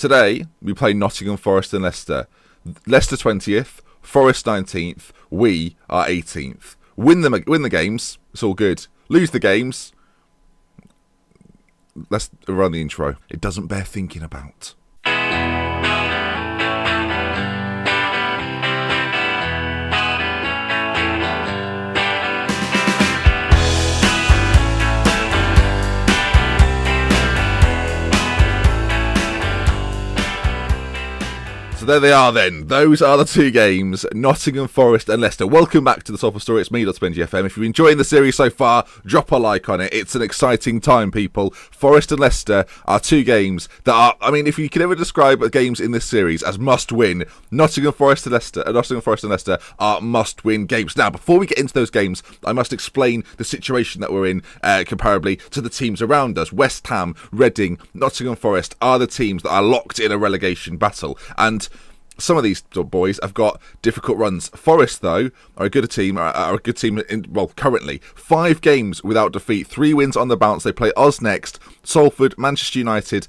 Today, we play Nottingham Forest and Leicester. Leicester 20th, Forest 19th, we are 18th. Win the games, it's all good. Lose the games, let's run the intro. It doesn't bear thinking about. So there they are then. Those are the two games, Nottingham Forest and Leicester. Welcome back to the Sofa Story. It's me, Dr. Benji FM. If you're enjoying the series so far, drop a like on it. It's an exciting time, people. Forest and Leicester are two games that are, I mean, if you can ever describe games in this series as must-win, Nottingham Forest and Leicester are must-win games. Now, before we get into those games, I must explain the situation that we're in comparably to the teams around us. West Ham, Reading, Nottingham Forest are the teams that are locked in a relegation battle. And some of these boys have got difficult runs. Forest, though, are a good team. Currently 5 games without defeat, 3 wins on the bounce. They play us next. Salford, Manchester United.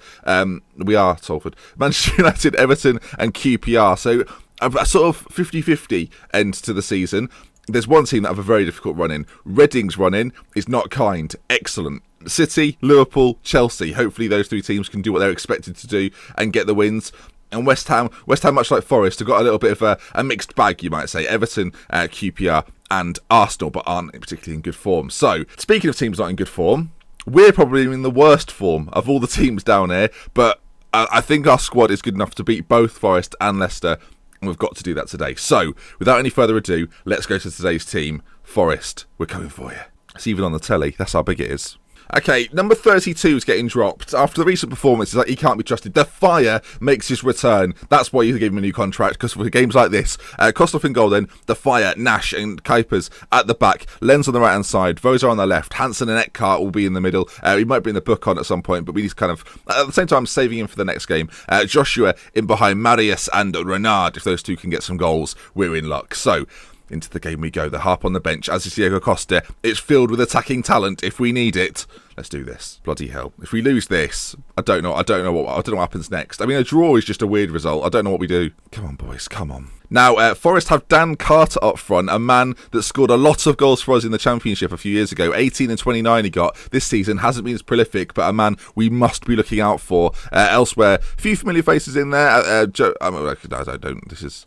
We are Salford, Manchester United, Everton, and QPR. So a sort of 50-50 end to the season. There's one team that have a very difficult run in. Reading's run in is not kind. Excellent. City, Liverpool, Chelsea. Hopefully those 3 teams can do what they're expected to do and get the wins. And West Ham, much like Forest, have got a little bit of a mixed bag, you might say. Everton, QPR and Arsenal, but aren't particularly in good form. So, speaking of teams not in good form, we're probably in the worst form of all the teams down here, but I think our squad is good enough to beat both Forest and Leicester, and we've got to do that today. So, without any further ado, let's go to today's team. Forest, we're coming for you. It's even on the telly, that's how big it is. Okay, number 32 is getting dropped. After the recent performances, he can't be trusted. The Fire makes his return. That's why you gave him a new contract, because for games like this, Kostov in goal then, The Fire, Nash and Kuipers at the back, Lenz on the right-hand side, Vosa on the left, Hansen and Eckhart will be in the middle. He might bring the book on at some point, but we need to kind of, at the same time, saving him for the next game. Joshua in behind Marius and Renard. If those two can get some goals, we're in luck. So, into the game we go. The harp on the bench, as is Diego Costa. It's filled with attacking talent if we need it. Let's do this. Bloody hell. If we lose this, I don't know what happens next. I mean, a draw is just a weird result. I don't know what we do. Come on, boys. Come on. Now, Forest have Dan Carter up front, a man that scored a lot of goals for us in the Championship a few years ago. 18 and 29 he got this season. Hasn't been as prolific, but a man we must be looking out for. Elsewhere, a few familiar faces in there. I don't. This is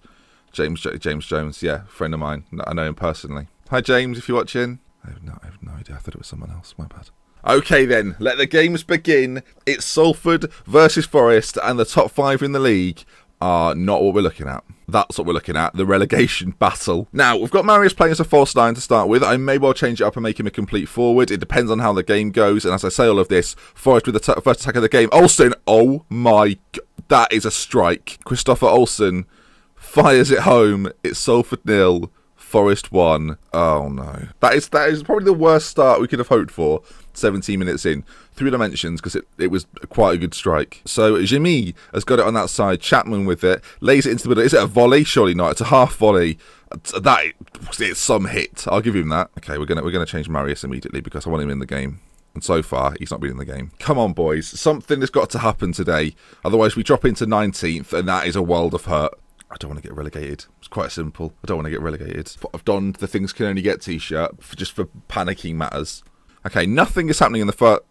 James Jones, yeah, friend of mine. I know him personally. Hi, James, if you're watching. I have no idea. I thought it was someone else. My bad. Okay, then. Let the games begin. It's Salford versus Forest, and the top 5 in the league are not what we're looking at. That's what we're looking at, the relegation battle. Now, we've got Marius playing as a false 9 to start with. I may well change it up and make him a complete forward. It depends on how the game goes. And as I say all of this, Forest with the first attack of the game. Olsen, oh my God, that is a strike. Christopher Olsen fires it home. It's Salford 0, Forest 1. Oh no. That is probably the worst start we could have hoped for 17 minutes in. 3 dimensions, because it was quite a good strike. So Jimmy has got it on that side. Chapman with it. Lays it into the middle. Is it a volley? Surely not. It's a half volley. It's some hit. I'll give him that. Okay, we're gonna change Marius immediately because I want him in the game. And so far, he's not been in the game. Come on, boys. Something has got to happen today. Otherwise, we drop into 19th, and that is a world of hurt. I don't want to get relegated. It's quite simple. I don't want to get relegated. I've donned the things can only get t-shirt just for panicking matters. Okay, nothing is happening in the first.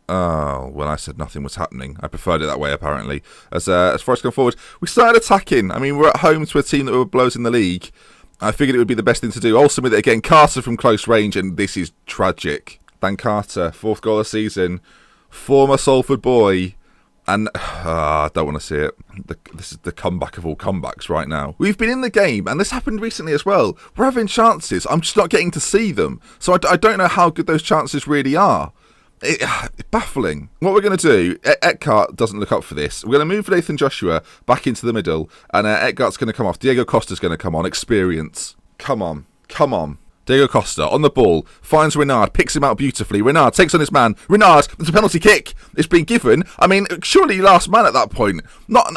Oh, when I said nothing was happening, I preferred it that way apparently. As Forest come forward, we started attacking. I mean, we're at home to a team that were blows in the league. I figured it would be the best thing to do. Olsen with it again. Carter from close range, and this is tragic. Dan Carter, 4th goal of the season, former Salford boy. And I don't want to see it. This is the comeback of all comebacks right now. We've been in the game, and this happened recently as well. We're having chances. I'm just not getting to see them. So I don't know how good those chances really are. It's baffling. What we're going to do, Eckhart doesn't look up for this. We're going to move Nathan Joshua back into the middle, and Eckhart's going to come off. Diego Costa's going to come on. Experience. Come on. Diego Costa on the ball, finds Renard, picks him out beautifully. Renard takes on his man. Renard, there's a penalty kick. It's been given. I mean, surely last man at that point.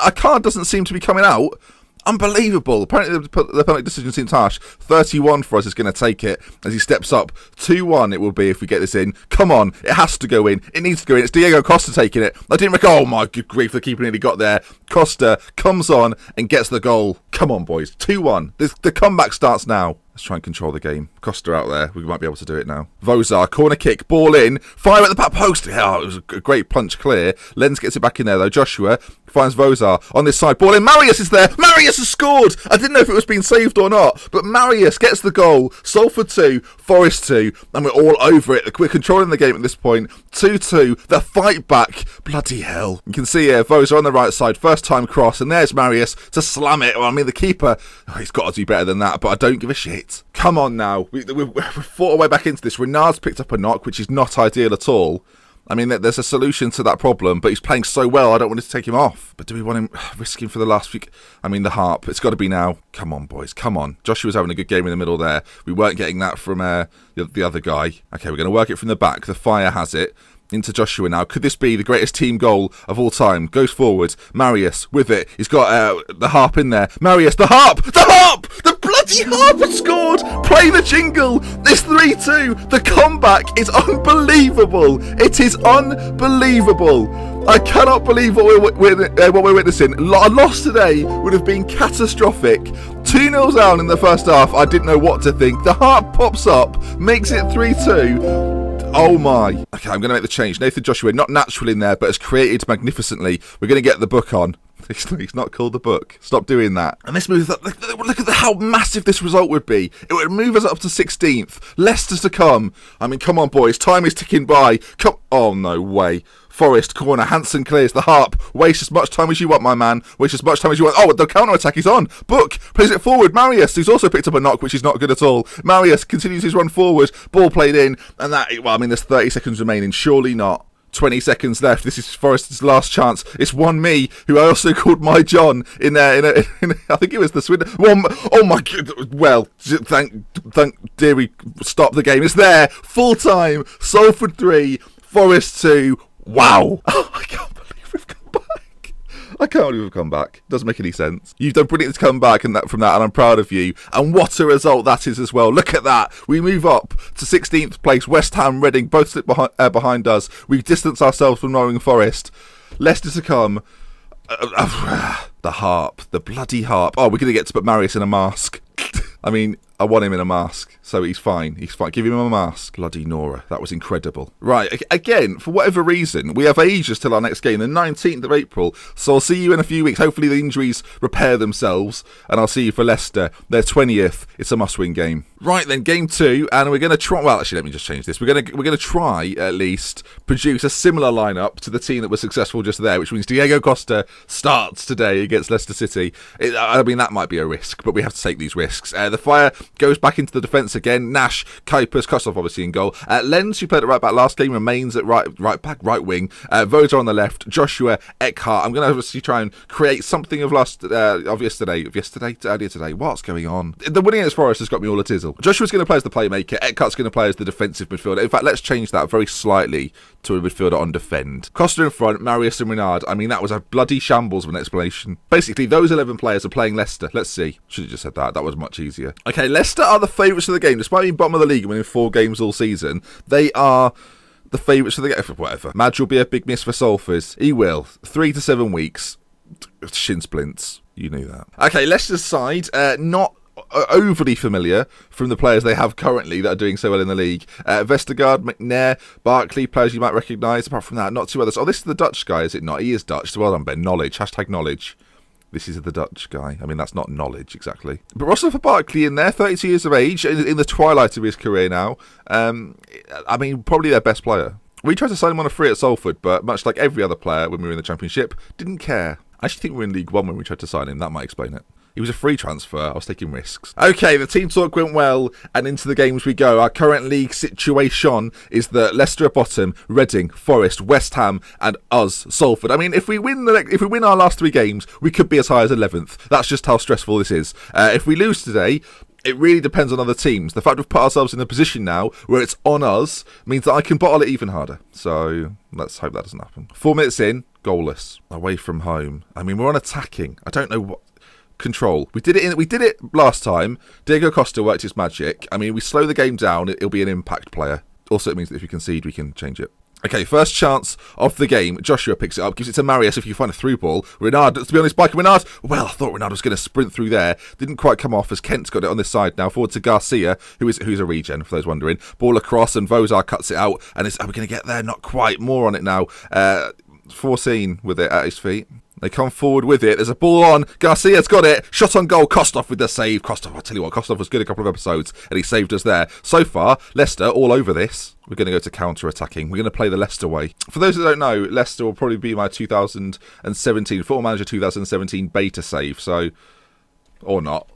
A card doesn't seem to be coming out. Unbelievable. Apparently the penalty decision seems harsh. 31 for us is going to take it as he steps up. 2-1 it will be if we get this in. Come on, it has to go in. It needs to go in. It's Diego Costa taking it. I didn't reckon. Oh my good grief, the keeper nearly got there. Costa comes on and gets the goal. Come on, boys. 2-1. The comeback starts now. Let's try and control the game. Costa out there. We might be able to do it now. Vozar, corner kick, ball in. Fire at the back post. Oh, it was a great punch clear. Lenz gets it back in there, though. Joshua finds Vozar on this side. Ball in. Marius is there. Marius has scored. I didn't know if it was being saved or not, but Marius gets the goal. Salford 2, Forest 2, and we're all over it. We're controlling the game at this point. 2-2. The fight back. Bloody hell. You can see here, Vozar on the right side. First time cross, and there's Marius to slam it. Well, I mean, the keeper, he's got to do better than that, but I don't give a shit. Come on now. We've fought our way back into this. Renard's picked up a knock, which is not ideal at all. I mean, there's a solution to that problem, but he's playing so well, I don't want to take him off. But do we want him risking for the last few... I mean, the harp. It's got to be now. Come on, boys. Come on. Joshua's having a good game in the middle there. We weren't getting that from the other guy. Okay, we're going to work it from the back. The Fire has it. Into Joshua now. Could this be the greatest team goal of all time? Goes forward. Marius with it. He's got the harp in there. Marius, the harp! The harp! The bloody harp has scored! Play the jingle! It's 3-2. The comeback is unbelievable. It is unbelievable. I cannot believe what we're witnessing. A loss today would have been catastrophic. 2-0 down in the first half. I didn't know what to think. The harp pops up, makes it 3-2. Oh my. Okay, I'm going to make the change. Nathan Joshua, not natural in there, but has created magnificently. We're going to get the book on. He's not called the book. Stop doing that. And this moves up. Look at how massive this result would be. It would move us up to 16th. Leicester's to come. I mean, come on, boys. Time is ticking by. Come. Oh, no way. Forest, corner, Hansen clears the harp. Waste as much time as you want, my man. Waste as much time as you want. Oh, the counter-attack is on. Book plays it forward. Marius, who's also picked up a knock, which is not good at all. Marius continues his run forward. Ball played in. And that, well, I mean, there's 30 seconds remaining. Surely not. 20 seconds left. This is Forest's last chance. It's one me, who I also called my John in I think it was the Swindon. Oh my god. Well, thank dear we stopped the game. It's there. Full time. Salford 3, Forest 2. Wow. Oh, I can't believe we've come back. I can't believe we've come back. Doesn't make any sense. You've done brilliant to come back from that, and I'm proud of you. And what a result that is as well. Look at that. We move up to 16th place. West Ham, Reading, both slip behind us. We distance ourselves from Nottingham Forest. Leicester to come. The harp. The bloody harp. Oh, we're going to get to put Marius in a mask. I mean, I want him in a mask, so he's fine. He's fine. Give him a mask. Bloody Nora. That was incredible. Right, again, for whatever reason, we have ages till our next game, the 19th of April, so I'll see you in a few weeks. Hopefully the injuries repair themselves, and I'll see you for Leicester. Their 20th. It's a must-win game. Right then, game 2, and we're going to try... Well, actually, let me just change this. We're going to try, at least, produce a similar lineup to the team that was successful just there, which means Diego Costa starts today against Leicester City. I mean, that might be a risk, but we have to take these risks. The Fire goes back into the defence again. Nash, Kuipers, Kostov obviously in goal. Lenz, who played at right back last game, remains at right back, right wing. Vozar on the left. Joshua, Eckhart. I'm going to obviously try and create something of earlier today. What's going on? The winning against Forest has got me all a tizzle. Joshua's going to play as the playmaker. Eckhart's going to play as the defensive midfielder. In fact, let's change that very slightly to a midfielder on defend. Costa in front, Marius and Renard. I mean, that was a bloody shambles of an explanation. Basically, those 11 players are playing Leicester. Let's see. Should have just said that. That was much easier. Okay, Leicester are the favourites of the game. Despite being bottom of the league and winning 4 games all season, they are the favourites of the game. Whatever. Madge will be a big miss for Salford. He will. 3 to 7 weeks. Shin splints. You knew that. Okay, Leicester's side, not overly familiar from the players they have currently that are doing so well in the league. Vestergaard, McNair, Barkley, players you might recognise. Apart from that, not 2 others. Oh, this is the Dutch guy, is it not? He is Dutch. So well done, Ben. Knowledge. Hashtag knowledge. This is the Dutch guy. I mean, that's not knowledge, exactly. But Russell for Barkley in there, 32 years of age, in the twilight of his career now. I mean, probably their best player. We tried to sign him on a free at Salford, but much like every other player when we were in the Championship, didn't care. I actually think we were in League One when we tried to sign him. That might explain it. He was a free transfer. I was taking risks. Okay, the team talk went well, and into the games we go. Our current league situation is that Leicester at bottom, Reading, Forest, West Ham, and us, Salford. I mean, if we win our last 3 games, we could be as high as 11th. That's just how stressful this is. If we lose today, it really depends on other teams. The fact we've put ourselves in a position now where it's on us means that I can bottle it even harder. So let's hope that doesn't happen. 4 minutes in, goalless, away from home. I mean, we're on attacking. I don't know what... control. We did it last time. Diego Costa worked his magic. I mean, we slow the game down, it'll be an impact player. Also, it means that if we concede, we can change it. Okay, first chance of the game. Joshua picks it up, gives it to Marius if you find a through ball. Renard, to be honest, Michael Renard. Well, I thought Renard was going to sprint through there. Didn't quite come off as Kent's got it on this side now. Forward to Garcia, who's a regen, for those wondering. Ball across and Vozar cuts it out. And are we going to get there? Not quite. More on it now. 14 with it at his feet. They come forward with it. There's a ball on. Garcia's got it. Shot on goal. Kostov with the save. Kostov, I'll tell you what, Kostov was good a couple of episodes and he saved us there. So far, Leicester all over this. We're going to go to counter-attacking. We're going to play the Leicester way. For those that don't know, Leicester will probably be my 2017, Football Manager 2017 beta save. So, or not.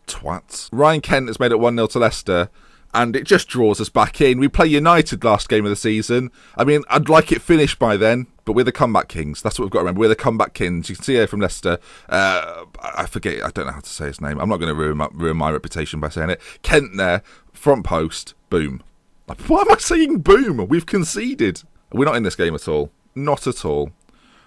Twats. Ryan Kent has made it 1-0 to Leicester. And it just draws us back in. We play United last game of the season. I mean, I'd like it finished by then, but we're the comeback kings. That's what we've got to remember. We're the comeback kings. You can see here from Leicester. I forget. I don't know how to say his name. I'm not going to ruin my reputation by saying it. Kent there, front post, boom. Why am I saying boom? We've conceded. We're not in this game at all. Not at all.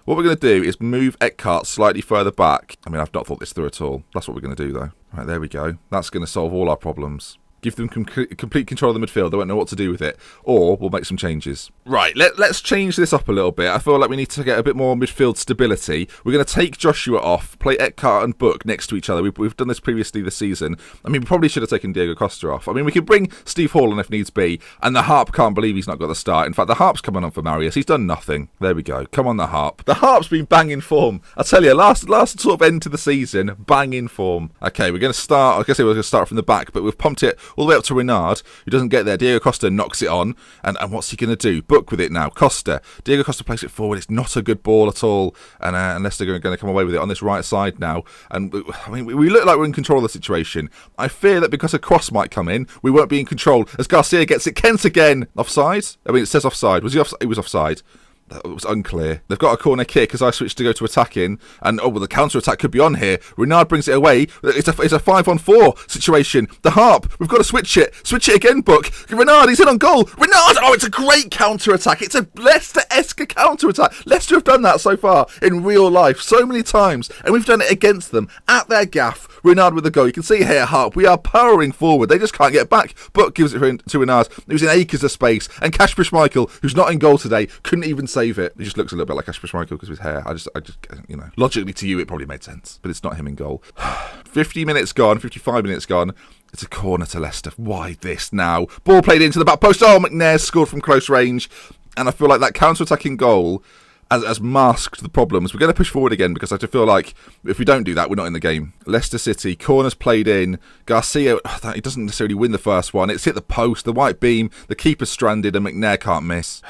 What we're going to do is move Eckhart slightly further back. I mean, I've not thought this through at all. That's what we're going to do, though. Right, there we go. That's going to solve all our problems. Give them complete control of the midfield. They won't know what to do with it. Or we'll make some changes. Right, let's change this up a little bit. I feel like we need to get a bit more midfield stability. We're going to take Joshua off, play Eckhart and Book next to each other. We've done this previously this season. I mean, we probably should have taken Diego Costa off. I mean, we could bring Steve Hall on if needs be. And the Harp can't believe he's not got the start. In fact, the Harp's coming on for Marius. He's done nothing. There we go. Come on, the Harp. The Harp's been banging form. I tell you, last sort of end to the season, banging form. Okay, we're going to start. I guess we're going to start from the back, but we've pumped it all the way up to Renard, who doesn't get there. Diego Costa knocks it on, and what's he going to do? Book with it now. Costa. Diego Costa plays it forward. It's not a good ball at all, and Leicester are going to come away with it on this right side now. And I mean, we look like we're in control of the situation. I fear that because a cross might come in, we won't be in control. As Garcia gets it, Kent again. Offside? I mean, it says offside. Was he offside? It was offside. It was unclear. They've got a corner kick as I switch to go to attacking, and the counter attack could be on here. Renard brings it away. It's a 5-on-4 situation. The Harp, we've got to switch it again. Book Renard, he's in on goal. Renard, it's a great counter attack. It's a Leicester-esque counter attack. Leicester have done that so far in real life so many times, and we've done it against them at their gaff. Renard with the goal. You can see here, Harp, we are powering forward. They just can't get back. Book gives it to Renard. He was in acres of space, and Kasper Schmeichel, who's not in goal today, couldn't even save it. He just looks a little bit like Kasper Schmeichel because of his hair. I just, logically to you it probably made sense, but it's not him in goal. 50 minutes gone, 55 minutes gone. It's a corner to Leicester. Why this now? Ball played into the back post. Oh, McNair scored from close range, and I feel like that counter-attacking goal has masked the problems. We're going to push forward again because I feel like if we don't do that, we're not in the game. Leicester City, corners played in. Garcia, he doesn't necessarily win the first one. It's hit the post, the white beam, the keeper's stranded, and McNair can't miss.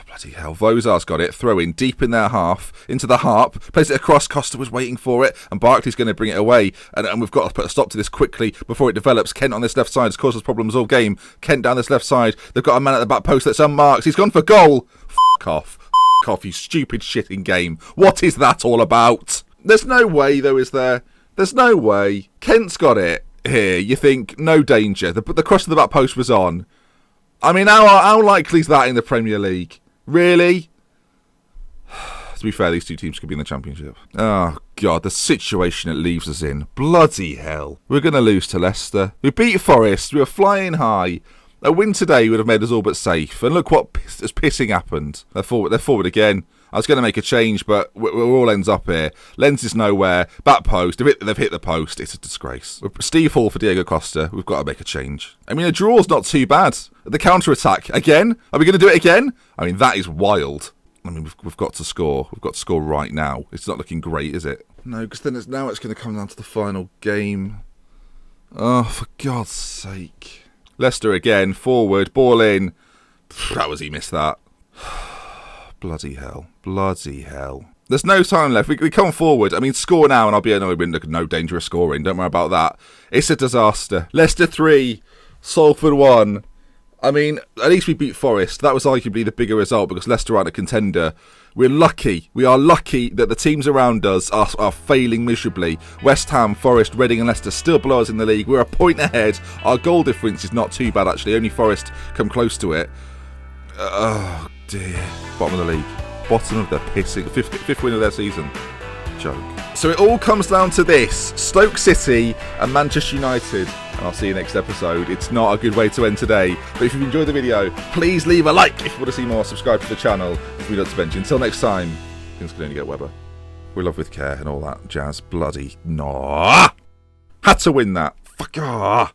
Bloody hell, Vozar's got it. Throw in deep in their half, into the Harp, plays it across. Costa was waiting for it, and Barkley's going to bring it away. And we've got to put a stop to this quickly before it develops. Kent on this left side has caused us problems all game. Kent down this left side. They've got a man at the back post that's unmarked. He's gone for goal. F*** off. Off, you stupid shitting game. What is that all about? There's no way though, is there? There's no way. Kent's got it here. You think no danger. The cross to the back post was on. I mean, how likely is that in the Premier League? Really? To be fair, these two teams could be in the Championship. Oh God, the situation it leaves us in. Bloody hell. We're going to lose to Leicester. We beat Forest. We were flying high. A win today would have made us all but safe. And look what has pissing happened. They're forward again. I was going to make a change, but we're all ends up here. Lens is nowhere. Back post. They've hit the post. It's a disgrace. Steve Hall for Diego Costa. We've got to make a change. I mean, a draw's not too bad. The counter-attack. Again? Are we going to do it again? I mean, that is wild. I mean, we've got to score. We've got to score right now. It's not looking great, is it? No, because then now it's going to come down to the final game. Oh, for God's sake. Leicester again, forward, ball in. How was he missed that? Bloody hell. Bloody hell. There's no time left. We come forward. I mean, score now and I'll be no danger of scoring. Don't worry about that. It's a disaster. Leicester 3, Salford 1. I mean, at least we beat Forest. That was arguably the bigger result because Leicester aren't a contender. We're lucky. We are lucky that the teams around us are failing miserably. West Ham, Forest, Reading and Leicester still below us in the league. We're a point ahead. Our goal difference is not too bad, actually. Only Forest come close to it. Oh, dear. Bottom of the league. Bottom of the pissing. Fifth win of their season. joke. So it all comes down to this: Stoke City and Manchester United. And I'll see you next episode. It's not a good way to end today, but if you've enjoyed the video, please leave a like. If you want to see more, subscribe to the channel. It's me, Dr. Benji. Until next time, things can only get Weber. We love with care and all that jazz. Bloody no. Had to win that. Fuck ah.